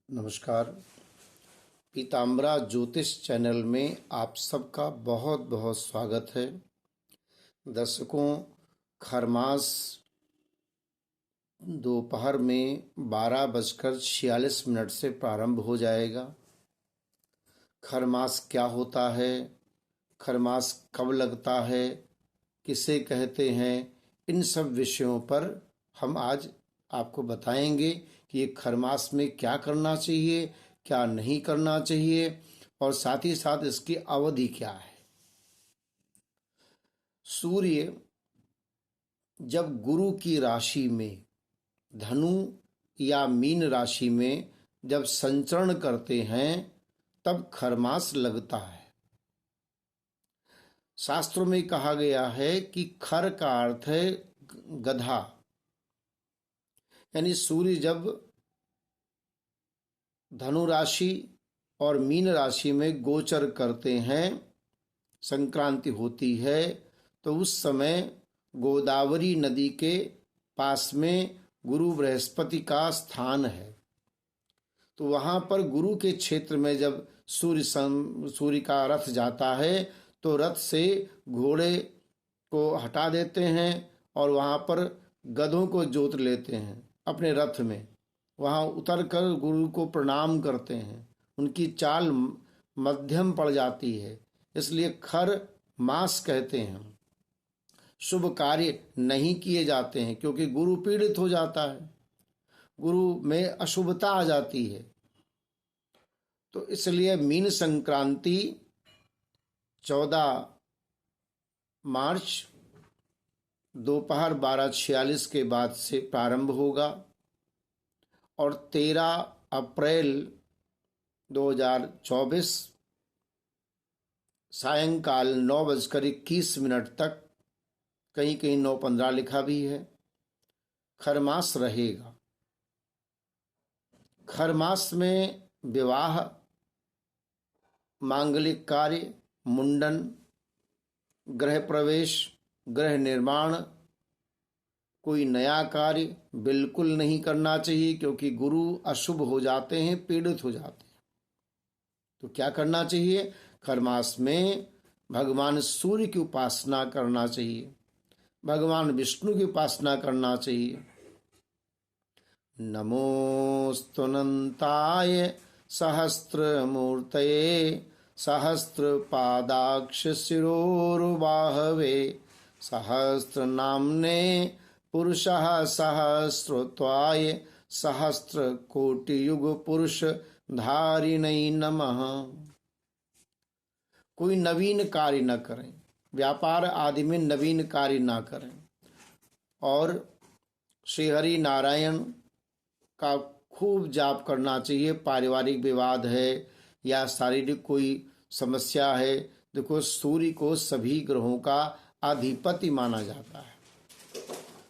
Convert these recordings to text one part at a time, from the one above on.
नमस्कार। पीताम्बरा ज्योतिष चैनल में आप सबका बहुत बहुत स्वागत है। दर्शकों, खरमास दोपहर में 12:46 से प्रारंभ हो जाएगा। खरमास क्या होता है, खरमास कब लगता है, किसे कहते हैं, इन सब विषयों पर हम आज आपको बताएंगे कि ये खरमास में क्या करना चाहिए, क्या नहीं करना चाहिए और साथ ही साथ इसकी अवधि क्या है। सूर्य जब गुरु की राशि में धनु या मीन राशि में जब संचरण करते हैं तब खरमास लगता है। शास्त्रों में कहा गया है कि खर का अर्थ है गधा, यानी सूर्य जब धनु राशि और मीन राशि में गोचर करते हैं, संक्रांति होती है, तो उस समय गोदावरी नदी के पास में गुरु बृहस्पति का स्थान है। तो वहाँ पर गुरु के क्षेत्र में जब सूर्य का रथ जाता है तो रथ से घोड़े को हटा देते हैं और वहाँ पर गधों को जोत लेते हैं अपने रथ में। वहाँ उतरकर गुरु को प्रणाम करते हैं। उनकी चाल मध्यम पड़ जाती है, इसलिए खर मास कहते हैं। शुभ कार्य नहीं किए जाते हैं क्योंकि गुरु पीड़ित हो जाता है, गुरु में अशुभता आ जाती है। तो इसलिए मीन संक्रांति 14 मार्च दोपहर 12:46 के बाद से प्रारंभ होगा और 13 अप्रैल 2024 सायंकाल 9:21 तक, कहीं कहीं 9:15 लिखा भी है, खरमास रहेगा। खरमास में विवाह, मांगलिक कार्य, मुंडन, गृह प्रवेश, गृह निर्माण, कोई नया कार्य बिल्कुल नहीं करना चाहिए क्योंकि गुरु अशुभ हो जाते हैं, पीड़ित हो जाते हैं। तो क्या करना चाहिए? खरमास में भगवान सूर्य की उपासना करना चाहिए, भगवान विष्णु की उपासना करना चाहिए। नमोस्तुनंताय सहस्त्रमूर्तये सहस्त्रपादाक्ष शिरोरुबाहवे सहस्रनाम्ने पुरुषः सहस्रत्वाय सहस्रकोटियुग पुरुष धारिणै नमः। कोई नवीन कार्य न करें, व्यापार आदि में नवीन कार्य ना करें और श्री हरि नारायण का खूब जाप करना चाहिए। पारिवारिक विवाद है या शारीरिक कोई समस्या है, देखो सूर्य को सभी ग्रहों का अधिपति माना जाता है।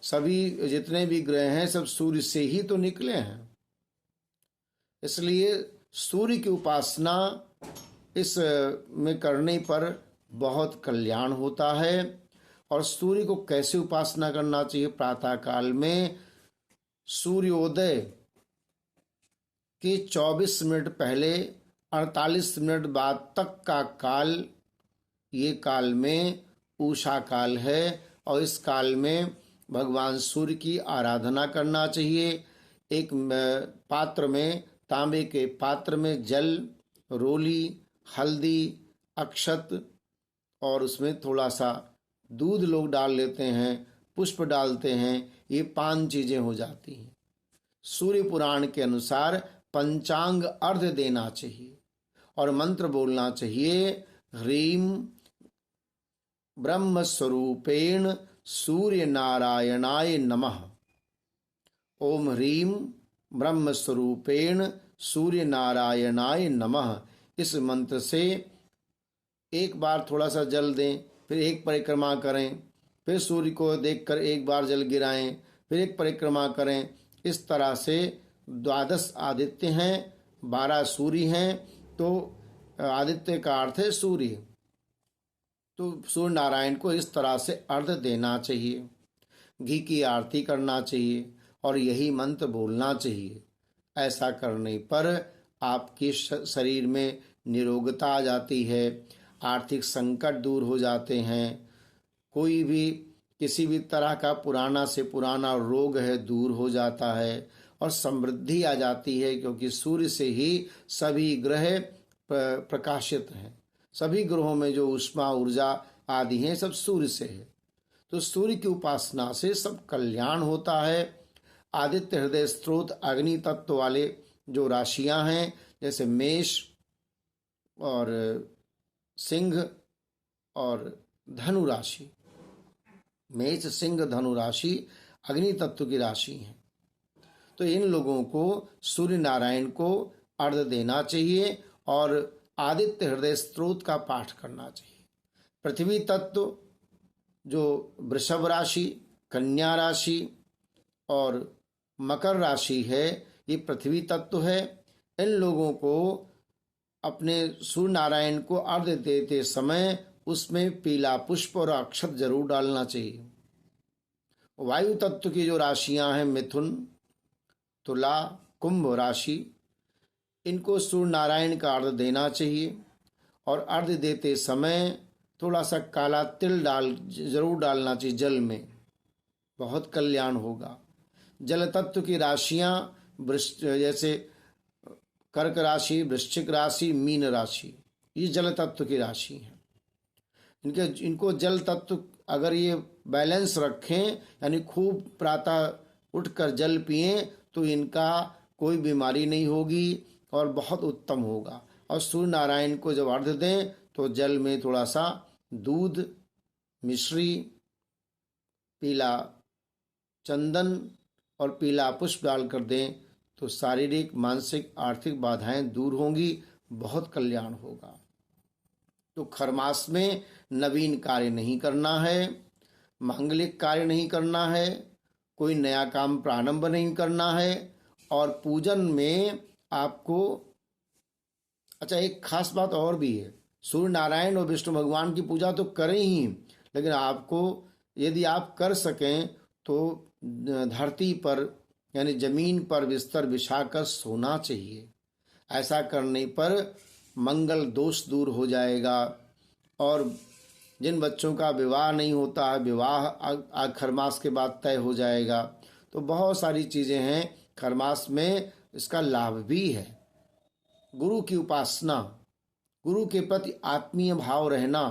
सभी जितने भी ग्रह हैं सब सूर्य से ही तो निकले हैं, इसलिए सूर्य की उपासना इस में करने पर बहुत कल्याण होता है। और सूर्य को कैसे उपासना करना चाहिए? प्रातः काल में सूर्योदय के 24 मिनट पहले 48 मिनट बाद तक का काल, ये काल में उषा काल है और इस काल में भगवान सूर्य की आराधना करना चाहिए। एक पात्र में, तांबे के पात्र में जल, रोली, हल्दी, अक्षत और उसमें थोड़ा सा दूध लोग डाल लेते हैं, पुष्प डालते हैं, ये 5 चीजें हो जाती हैं। सूर्य पुराण के अनुसार पंचांग अर्घ देना चाहिए और मंत्र बोलना चाहिए, ह्रीम ब्रह्म स्वरूपेण सूर्य नारायणाय नमः। ओम ह्रीम ब्रह्म स्वरूपेण सूर्य नारायणाय नमः। इस मंत्र से एक बार थोड़ा सा जल दें, फिर एक परिक्रमा करें, फिर सूर्य को देखकर एक बार जल गिराएं, फिर एक परिक्रमा करें। इस तरह से 12 आदित्य हैं, 12 सूर्य हैं, तो आदित्य का अर्थ है सूर्य। तो सूर्य नारायण को इस तरह से अर्घ देना चाहिए, घी की आरती करना चाहिए और यही मंत्र बोलना चाहिए। ऐसा करने पर आपके शरीर में निरोगता आ जाती है, आर्थिक संकट दूर हो जाते हैं, कोई भी किसी भी तरह का पुराना से पुराना रोग है दूर हो जाता है और समृद्धि आ जाती है, क्योंकि सूर्य से ही सभी ग्रह प्रकाशित हैं। सभी ग्रहों में जो ऊष्मा ऊर्जा आदि हैं सब सूर्य से है। तो सूर्य की उपासना से सब कल्याण होता है। आदित्य हृदय स्त्रोत अग्नि तत्व वाले जो राशियां हैं, जैसे मेष और सिंह और धनु राशि, मेष सिंह धनु राशि अग्नि तत्व की राशि है। तो इन लोगों को सूर्य नारायण को अर्घ्य देना चाहिए और आदित्य हृदय स्त्रोत का पाठ करना चाहिए। पृथ्वी तत्व जो वृषभ राशि, कन्या राशि और मकर राशि है, ये पृथ्वी तत्व है। इन लोगों को अपने सूर्य नारायण को अर्घ्य देते समय उसमें पीला पुष्प और अक्षत जरूर डालना चाहिए। वायु तत्व की जो राशियां हैं, मिथुन, तुला, कुंभ राशि, इनको सूर्य नारायण का अर्घ्य देना चाहिए और अर्घ्य देते समय थोड़ा सा काला तिल जरूर डालना चाहिए जल में, बहुत कल्याण होगा। जल तत्व की राशियां जैसे कर्क राशि, वृश्चिक राशि, मीन राशि, ये जल तत्व की राशि है। इनको जल तत्व अगर ये बैलेंस रखें, यानी खूब प्रातः उठकर जल पिएं, तो इनका कोई बीमारी नहीं होगी और बहुत उत्तम होगा। और सूर्य नारायण को जब अर्घ्य दें तो जल में थोड़ा सा दूध, मिश्री, पीला चंदन और पीला पुष्प डालकर दें तो शारीरिक, मानसिक, आर्थिक बाधाएं दूर होंगी, बहुत कल्याण होगा। तो खरमास में नवीन कार्य नहीं करना है, मांगलिक कार्य नहीं करना है, कोई नया काम प्रारंभ नहीं करना है और पूजन में आपको एक खास बात और भी है, सूर्य नारायण और विष्णु भगवान की पूजा तो करें ही, लेकिन आपको यदि आप कर सकें तो धरती पर यानी जमीन पर बिस्तर बिछाकर सोना चाहिए। ऐसा करने पर मंगल दोष दूर हो जाएगा और जिन बच्चों का विवाह नहीं होता है, विवाह खरमास के बाद तय हो जाएगा। तो बहुत सारी चीज़ें हैं, खरमास में इसका लाभ भी है। गुरु की उपासना, गुरु के प्रति आत्मीय भाव रहना।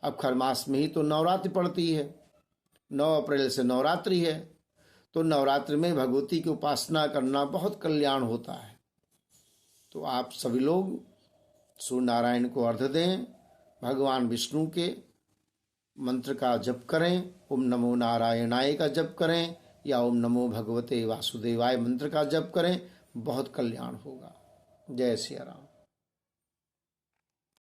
अब खरमास में ही तो नवरात्रि पड़ती है, 9 अप्रैल से नवरात्रि है, तो नवरात्रि में भगवती की उपासना करना बहुत कल्याण होता है। तो आप सभी लोग सूर्य नारायण को अर्घ्य दें, भगवान विष्णु के मंत्र का जप करें, ओम नमो नारायणाय का जप करें या ओम नमो भगवते वासुदेवाय मंत्र का जप करें, बहुत कल्याण होगा। जय सिया राम।